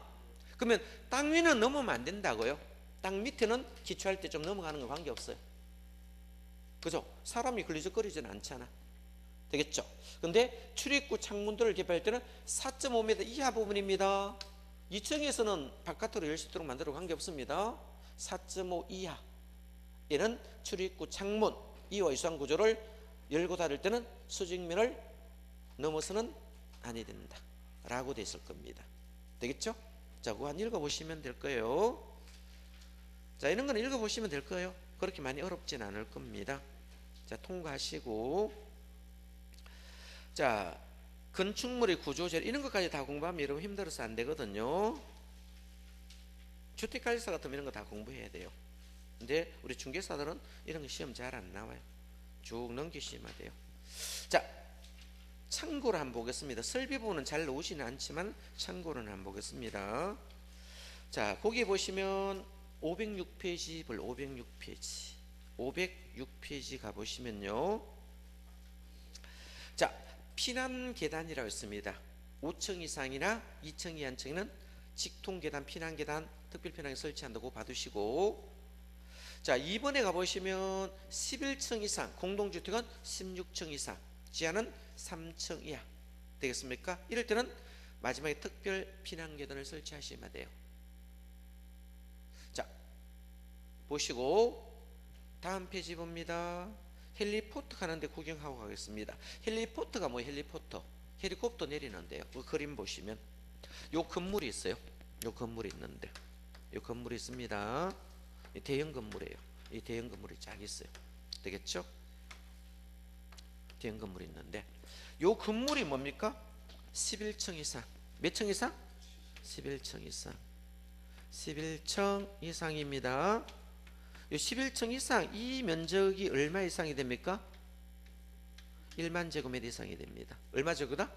그러면 땅 위는 넘으면 안 된다고요. 땅 밑에는 기초할 때 좀 넘어가는 거 관계없어요. 그죠? 사람이 걸리적거리지는 않잖아. 되겠죠? 근데 출입구 창문들을 개발할 때는 4.5m 이하 부분입니다. 2층에서는 바깥으로 열 수 있도록 만들어 관계없습니다. 4.5 이하 얘는 출입구 창문 이와 유사한 구조를 열고 닫을 때는 수직면을 넘어서는 아니 된다 라고 돼 있을 겁니다. 되겠죠? 자, 그거 한 읽어보시면 될 거예요. 자, 이런 거는 읽어보시면 될 거예요. 그렇게 많이 어렵진 않을 겁니다. 자, 통과하시고, 자, 건축물의 구조재 이런 것까지 다 공부하면 여러분 힘들어서 안 되거든요. 주택관리사 같으면 이런 거 다 공부해야 돼요. 근데 우리 중개사들은 이런 거 시험 잘 안 나와요. 쭉 넘기시면 돼요. 자, 참고로 한번 보겠습니다. 설비 부분은 잘 나오지는 않지만 참고로 한번 보겠습니다. 자, 거기 보시면 506페이지 506페이지 가보시면요. 자, 피난 계단이라고 있습니다. 5층 이상이나 2층 이하 층에는 직통 계단, 피난 계단, 특별 피난기 설치한다고 봐두시고, 자, 2번에 가보시면 11층 이상, 공동주택은 16층 이상, 지하는 3층 이하 되겠습니까? 이럴 때는 마지막에 특별 피난 계단을 설치하시면 돼요. 자, 보시고 다음 페이지 봅니다. 헬리포트 가는데 구경하고 가겠습니다. 헬리포트가 뭐예요? 헬리포터 헬리콥터 내리는데요. 그 그림 보시면 요 건물이 있어요. 요 건물이 있는데 요 건물이 있습니다. 이 대형 건물이에요. 이 대형 건물이 쫙 있어요. 되겠죠? 대형 건물이 있는데 요 건물이 뭡니까? 11층 이상. 몇 층 이상? 11층 이상. 11층 이상입니다. 요 11층 이상 이 면적이 얼마 이상이 됩니까? 1만 제곱미터 이상이 됩니다. 얼마 제곱미터?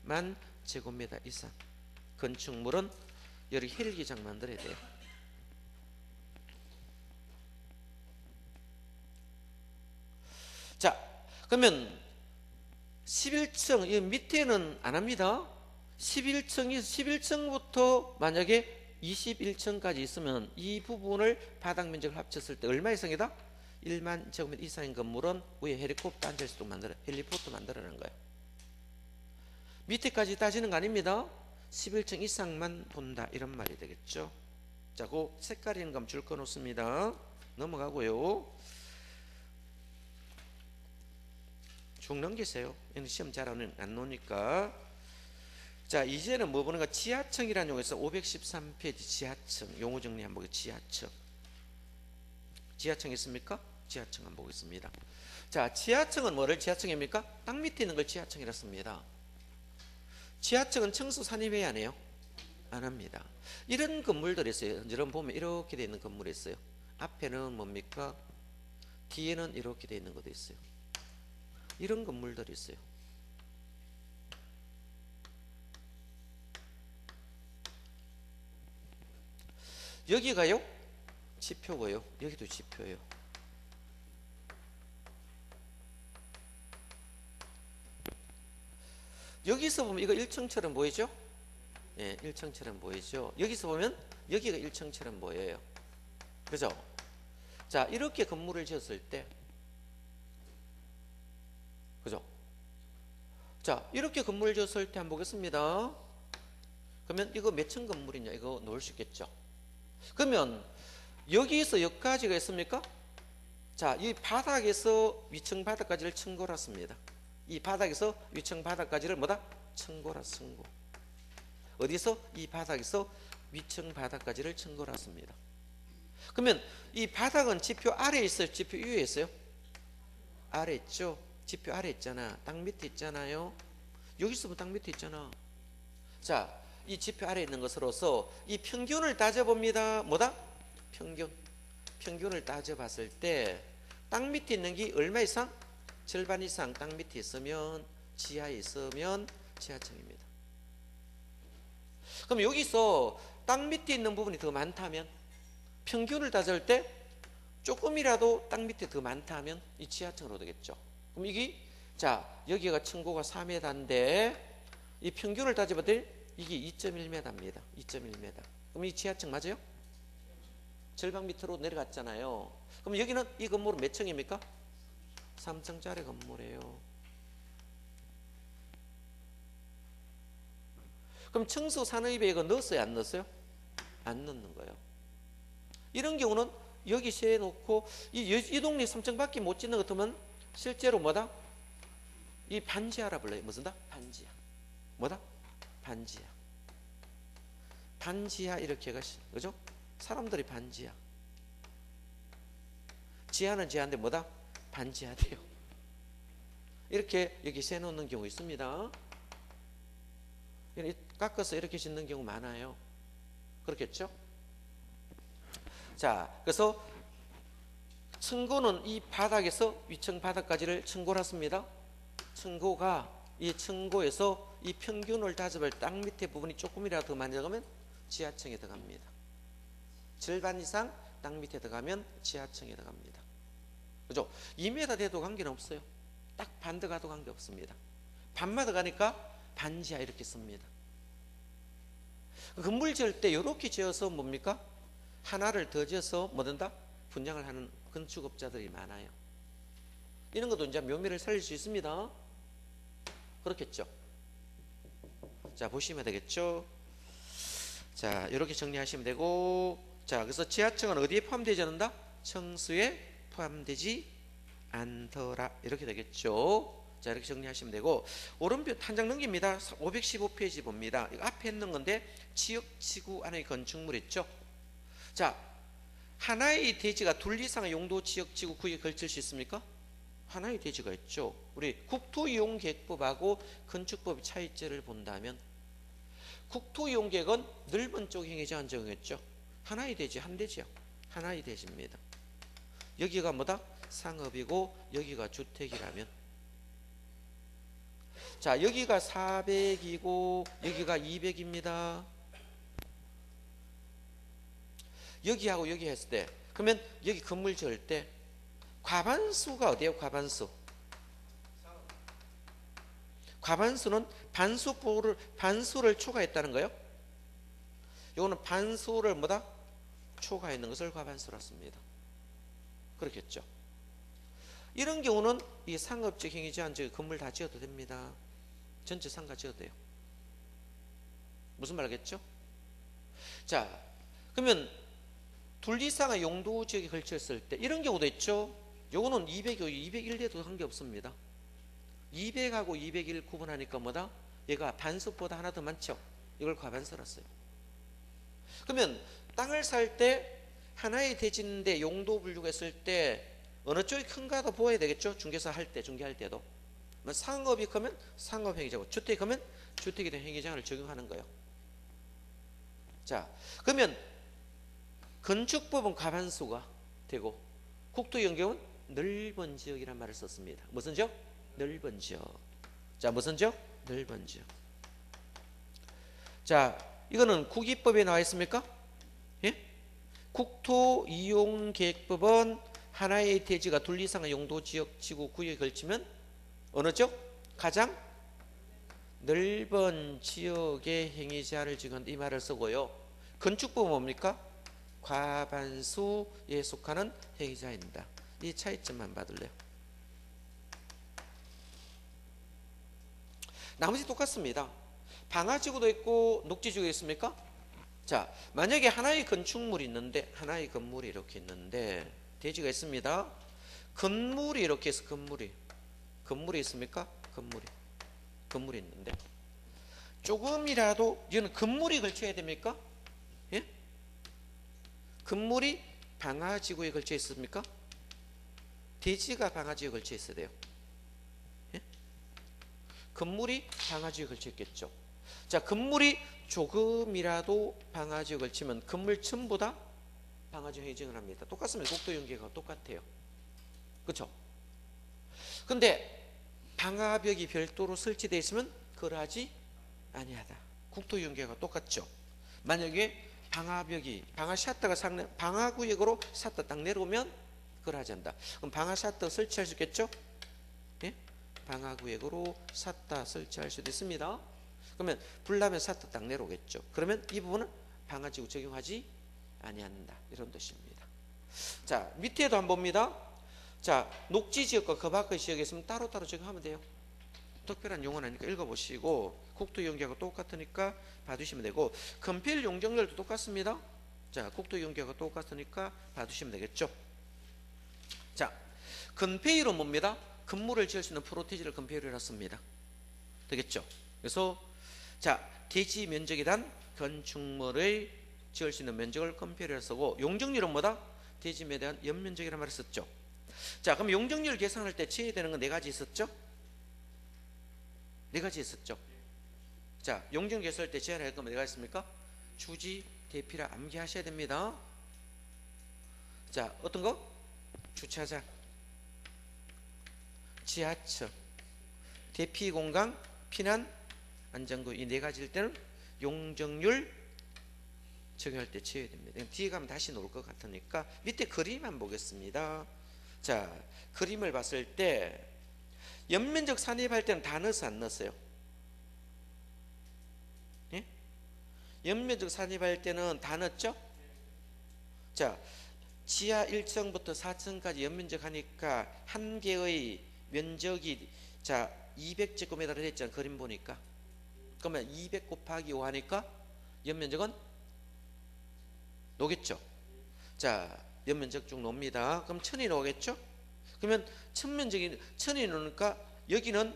1만 제곱미터 이상. 건축물은 여기 헬기장 만들어야 돼요. 자, 그러면 11층 이 밑에는 안 합니다. 11층부터 만약에 21층까지 있으면 이 부분을 바닥 면적을 합쳤을 때 얼마 이상이다? 1만 제곱미터 이상인 건물은 위에 헬리콥터 앉을 수 있도록 만들어 헬리포트 만들어내는 거예요. 밑에까지 따지는 거 아닙니다. 11층 이상만 본다 이런 말이 되겠죠. 자, 그 색깔 있는 거 줄 거 놓습니다. 넘어가고요. 쭉 넘기세요. 시험 잘 안 놓으니까. 자, 이제는 뭐 보는가? 지하층이라는 용어에서 513페이지 지하층 용어 정리 한번 보겠습니다. 지하층 있습니까? 지하층 한번 보겠습니다. 자, 지하층은 뭐를 지하층입니까? 땅 밑에 있는 걸 지하층이라 씁니다. 지하층은 청소 산입해야 안 해요? 안 합니다. 이런 건물들이 있어요. 여러분 보면 이렇게 되어 있는 건물이 있어요. 앞에는 뭡니까? 뒤에는 이렇게 되어 있는 것도 있어요. 이런 건물들이 있어요. 여기가요? 지표고요. 여기도 지표예요. 여기서 보면 이거 1층처럼 보이죠? 예, 1층처럼 보이죠? 여기서 보면 여기가 1층처럼 보여요. 그죠? 자, 이렇게 건물을 지었을 때 그죠? 자, 이렇게 건물을 지었을 때 한번 보겠습니다. 그러면 이거 몇 층 건물이냐 이거 놓을 수 있겠죠? 그러면 여기서 여기까지가 있습니까? 자, 이 바닥에서 위층 바닥까지를 층고라 씁니다. 이 바닥에서 위층 바닥까지를 뭐다? 층고라 층고. 어디서? 이 바닥에서 위층 바닥까지를 층고라 씁니다. 그러면 이 바닥은 지표 아래에 있어요? 지표 위에 있어요? 아래 있죠? 지표 아래 있잖아. 땅 밑에 있잖아요. 여기서 보면 땅 밑에 있잖아. 자, 이 지표 아래에 있는 것으로서 이 평균을 따져봅니다. 뭐다? 평균을 따져봤을 때 땅 밑에 있는 게 얼마 이상? 절반 이상 땅 밑에 있으면 지하에 있으면 지하층입니다. 그럼 여기서 땅 밑에 있는 부분이 더 많다면 평균을 따질 때 조금이라도 땅 밑에 더 많다면 이 지하층으로 되겠죠. 그럼 이게 자 여기가 층고가 4m인데 이 평균을 따져봤을 때 이게 2.1m입니다. 2.1m. 그럼 이 지하층 맞아요? 절반 밑으로 내려갔잖아요. 그럼 여기는 이 건물은 몇 층입니까? 3층짜리 건물이에요. 그럼 청소 산업계획은 넣었어요, 안 넣었어요? 안 넣는 거예요. 이런 경우는 여기 세놓고 이 동네 3층밖에 못 짓는 것 같으면 실제로 뭐다? 이 반지하라 불러요. 무슨다? 반지하. 뭐다? 반지하. 반지하 이렇게 해가, 그죠? 사람들이 반지하. 지하는 지하인데 뭐다? 반지하돼요. 이렇게 여기 세놓는 경우 있습니다. 깎아서 이렇게 짓는 경우 많아요. 그렇겠죠? 자, 그래서 층고는 이 바닥에서 위층 바닥까지를 층고라 씁니다. 층고가 이 층고에서 이 평균을 다져볼 땅 밑에 부분이 조금이라도 더 많이 들어가면 지하층에 들어갑니다. 절반 이상 땅 밑에 들어가면 지하층에 들어갑니다. 그죠? 2m 돼도 관계는 없어요. 딱 반대 가도 관계 없습니다. 반마다 가니까 반지하 이렇게 씁니다. 건물 지을 때 이렇게 지어서 뭡니까? 하나를 더 지어서 뭐든다? 분양을 하는 건축업자들이 많아요. 이런 것도 이제 묘미를 살릴 수 있습니다. 그렇겠죠? 자, 보시면 되겠죠? 자, 이렇게 정리하시면 되고, 자, 그래서 지하층은 어디에 포함되지 않는다? 청수에 포함되지 않더라. 이렇게 되겠죠? 자, 이렇게 정리하시면 되고, 오른편 한 장 넘깁니다. 515페이지 봅니다. 이거 앞에 있는 건데 지역지구 안에 건축물 있죠? 자, 하나의 대지가 둘 이상의 용도 지역지구 구역에 걸칠 수 있습니까? 하나의 대지가 있죠. 우리 국토이용계획법하고 건축법의 차이점을 본다면, 국토이용계획은 넓은 쪽 행위 제한 정했죠. 하나의 대지, 한 대지요. 하나의 대지입니다. 여기가 뭐다? 상업이고 여기가 주택이라면, 자, 여기가 400이고 여기가 200입니다. 여기하고 여기 했을 때, 그러면 여기 건물 지을 때 과반수가 어디예요? 과반수는 반수를 초과했다는 거예요. 이거는 반수를 뭐다? 초과했는 것을 과반수라 씁니다. 그렇겠죠? 이런 경우는 이 상업적 행위 제한 지역 건물 다 지어도 됩니다. 전체 상가 지어도 돼요. 무슨 말 알겠죠? 자, 그러면 둘 이상의 용도 지역에 걸쳤을 때 이런 경우도 있죠. 요거는 200이고 201대도 관계없습니다. 200하고 201 구분하니까 뭐다? 얘가 반수보다 하나 더 많죠. 이걸 과반수라 써요. 그러면 땅을 살 때 하나의 대지인데 용도 분류가 했을 때 어느 쪽이 큰가도 보아야 되겠죠. 중개사 할 때, 중개할 때도. 상업이 크면 상업 행위자고, 주택이 크면 주택에 대한 행위자를 적용하는 거예요. 자, 그러면 건축법은 과반수가 되고 국토이용계획은 넓은 지역이란 말을 썼습니다. 무슨 지역? 넓은 지역. 자, 무슨 지역? 넓은 지역. 자, 이거는 국이법에 나와 있습니까? 예? 국토이용계획법은 하나의 대지가 둘 이상의 용도 지역 지구 구역에 걸치면 어느 쪽? 가장 넓은 지역의 행위 제한을 적용한다, 이 말을 쓰고요. 건축법은 뭡니까? 과반수에 속하는 행위자입니다. 이 차이점만 받을래요. 나머지 똑같습니다. 방화지구도 있고 녹지지구도 있습니까? 자, 만약에 하나의 건축물이 있는데, 하나의 건물이 이렇게 있는데 대지가 있습니다. 건물이 이렇게 해서 건물이 있습니까? 건물이 있는데 조금이라도 이거는 건물이 걸쳐야 됩니까? 예? 건물이 방화지구에 걸쳐 있습니까? 대지가 방화지구에 걸쳐 있어야 돼요. 예? 건물이 방화지구에 걸쳐 있겠죠. 자, 건물이 조금이라도 방화지구에 걸치면 건물 전부 다 방화지구 행위를 합니다. 똑같습니다. 국토이용계획하고 똑같아요. 그렇죠? 근데 방화벽이 별도로 설치되어 있으면 그걸 하지 아니하다. 국토이용계획과 똑같죠. 만약에 방화구역으로 샷터 딱 내려오면 그걸 하지 않는다. 그럼 방화 샷터 설치할 수 있겠죠? 예? 방화구역으로 샷터 설치할 수도 있습니다. 그러면 불나면 샷터 딱 내려오겠죠. 그러면 이 부분은 방화지구 적용하지 아니한다, 이런 뜻입니다. 자, 밑에도 한번 봅니다. 자, 녹지지역과 그 밖의 지역에 있으면 따로따로 적용하면 돼요. 특별한 용어는 아니니까 읽어보시고 국토 이용계하고 똑같으니까 봐두시면 되고, 건폐율 용적률도 똑같습니다. 자, 국토 이용계하고 똑같으니까 봐두시면 되겠죠. 자, 건폐율은 뭡니다? 건물을 지을 수 있는 프로티지를 건폐율이라 씁니다. 되겠죠? 그래서 자, 대지 면적이란 건축물의 지을 수 있는 면적을 건폐율이라 쓰고, 용적률은 뭐다? 대지에 대한 연면적이라는 말을 썼죠. 자, 그럼 용적률 계산할 때 취해야 되는 건 네 가지 있었죠? 네 가지 있었죠. 자, 용적률 계산할 때 취해야 거면 네가 있습니까? 주지, 대피라 암기하셔야 됩니다. 자, 어떤 거? 주차장, 지하철, 대피공간, 피난, 안전구, 이 네 가지일 때는 용적률 적용할 때 취해야 됩니다. 뒤에 가면 다시 나올 것 같으니까 밑에 그림만 보겠습니다. 자, 그림을 봤을 때 연면적 산입할 때는 다 넣어서 안 넣었어요? 예? 연면적 산입할 때는 다 넣었죠? 자, 지하 1층부터 4층까지 연면적 하니까 한 개의 면적이 자 200제곱미터를 했잖아요. 그림 보니까. 그러면 200 곱하기 5 하니까 연면적은 노겠죠. 자, 연면적 쭉 놉니다. 그럼 1000이 나오겠죠? 그러면 1000면적이 1000이 나오니까 여기는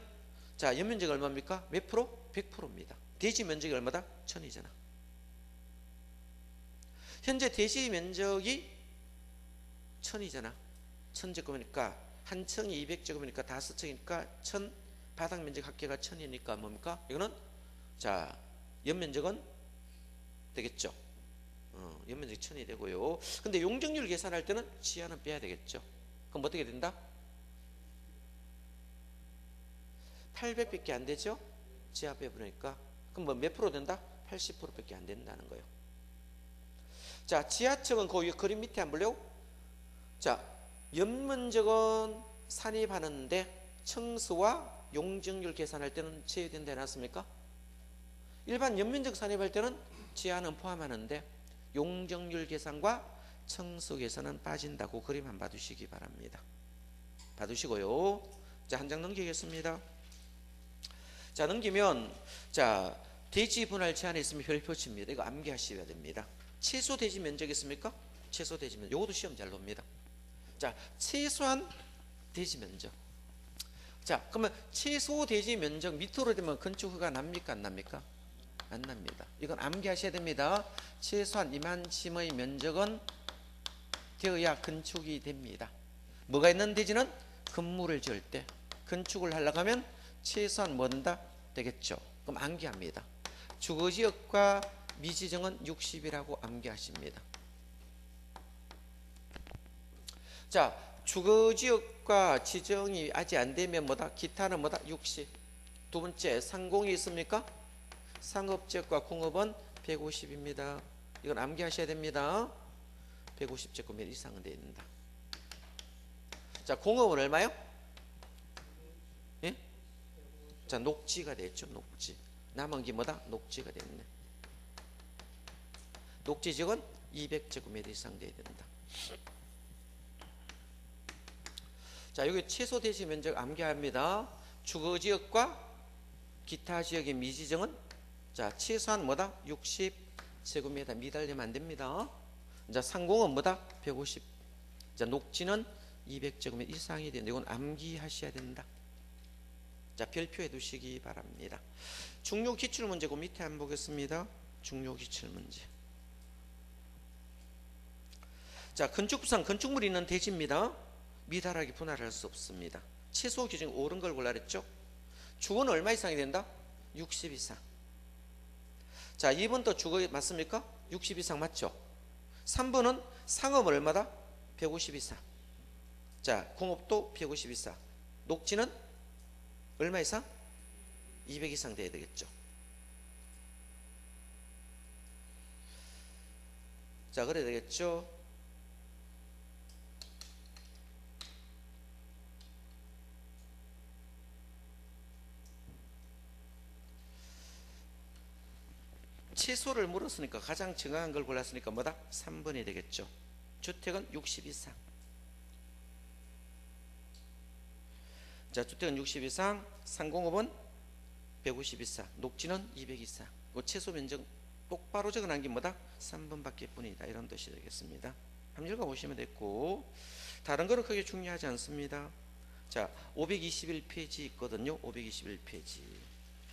자 연면적이 얼마입니까? 몇 프로? 100%입니다. 대지 면적이 얼마다? 1000이잖아. 현재 대지 면적이 1000이잖아. 1000제곱이니까 한 층이 200제곱이니까 5층이니까 1000 바닥 면적 합계가 1000이니까 뭡니까? 이거는 자 연면적은 되겠죠. 연면적이 1000이 되고요. 근데 용적률 계산할 때는 지하는 빼야 되겠죠. 그럼 어떻게 된다? 800밖에 안 되죠? 지하 빼버리니까. 그럼 뭐 몇 프로 된다? 80%밖에 안 된다는 거예요. 자, 지하층은 그 그림 밑에 안 볼래요? 자, 연면적은 산입하는데 층수와 용적률 계산할 때는 제외된다 해놨습니까? 일반 연면적 산입할 때는 지하는 포함하는데 용적률 계산과 층수 계산은 빠진다고 그림 한번 봐두시기 바랍니다. 봐두시고요. 자, 한 장 넘기겠습니다. 자, 넘기면 자 대지 분할 제한이 있으면 별표치입니다. 이거 암기하셔야 됩니다. 최소 대지 면적 있습니까? 최소 대지 면적. 요것도 시험 잘 놉니다. 자, 최소한 대지 면적. 자, 그러면 최소 대지 면적 밑으로 되면 건축 허가 납니까? 안 납니까? 안 납니다. 이건 암기하셔야 됩니다. 최소한 이만큼의 면적은 되어야 건축이 됩니다. 뭐가 있는 대지는 건물을 지을 때 건축을 하려고 하면 최소한 뭔다 되겠죠. 그럼 암기합니다. 주거지역과 미지정은 60이라고 암기하십니다. 자, 주거지역과 지정이 아직 안 되면 뭐다? 기타는 뭐다? 60. 두 번째, 상공이 있습니까? 상업지역과 공업은 150입니다. 이건 암기하셔야 됩니다. 150제곱미터 이상은 되어야 된다. 자, 공업은 얼마요? 예? 자, 녹지가 됐죠. 녹지. 남은 게 뭐다? 녹지가 됐네. 녹지지역은 200제곱미터 이상 되어야 된다. 자, 여기 최소 대지 면적 암기합니다. 주거지역과 기타 지역의 미지정은 자, 최소한 뭐다? 60제곱미터 미달리면 안 됩니다. 자, 상공은 뭐다? 150. 자, 녹지는 200제곱미터 이상이 되는데 이건 암기하셔야 된다. 자, 별표해 두시기 바랍니다. 중요 기출 문제 그 밑에 한번 보겠습니다. 중요 기출 문제. 자, 건축부상 건축물이 있는 대지입니다. 미달하게 분할할 수 없습니다. 최소 기준이 옳은 걸 골라 그랬죠? 주거는 얼마 이상이 된다? 60 이상. 자, 2번도 주거 맞습니까? 60 이상 맞죠? 3번은 상업은 얼마다? 150 이상. 자, 공업도 150 이상. 녹지는 얼마 이상? 200 이상 돼야 되겠죠. 자, 그래야 되겠죠. 최소를 물었으니까 가장 정확한 걸 골랐으니까 뭐다? 3번이 되겠죠. 주택은 60 이상. 자, 주택은 60 이상, 상공업은 150 이상, 녹지는 200 이상. 그 최소 면적 똑바로 적어놓은 게 뭐다? 3번밖에 뿐이다. 이런 뜻이 되겠습니다. 한번 읽어보시면 됐고, 다른 거는 크게 중요하지 않습니다. 자, 521페이지 있거든요. 521페이지.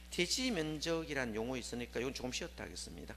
대지 면적이란 용어 있으니까 이건 조금 쉬었다 하겠습니다.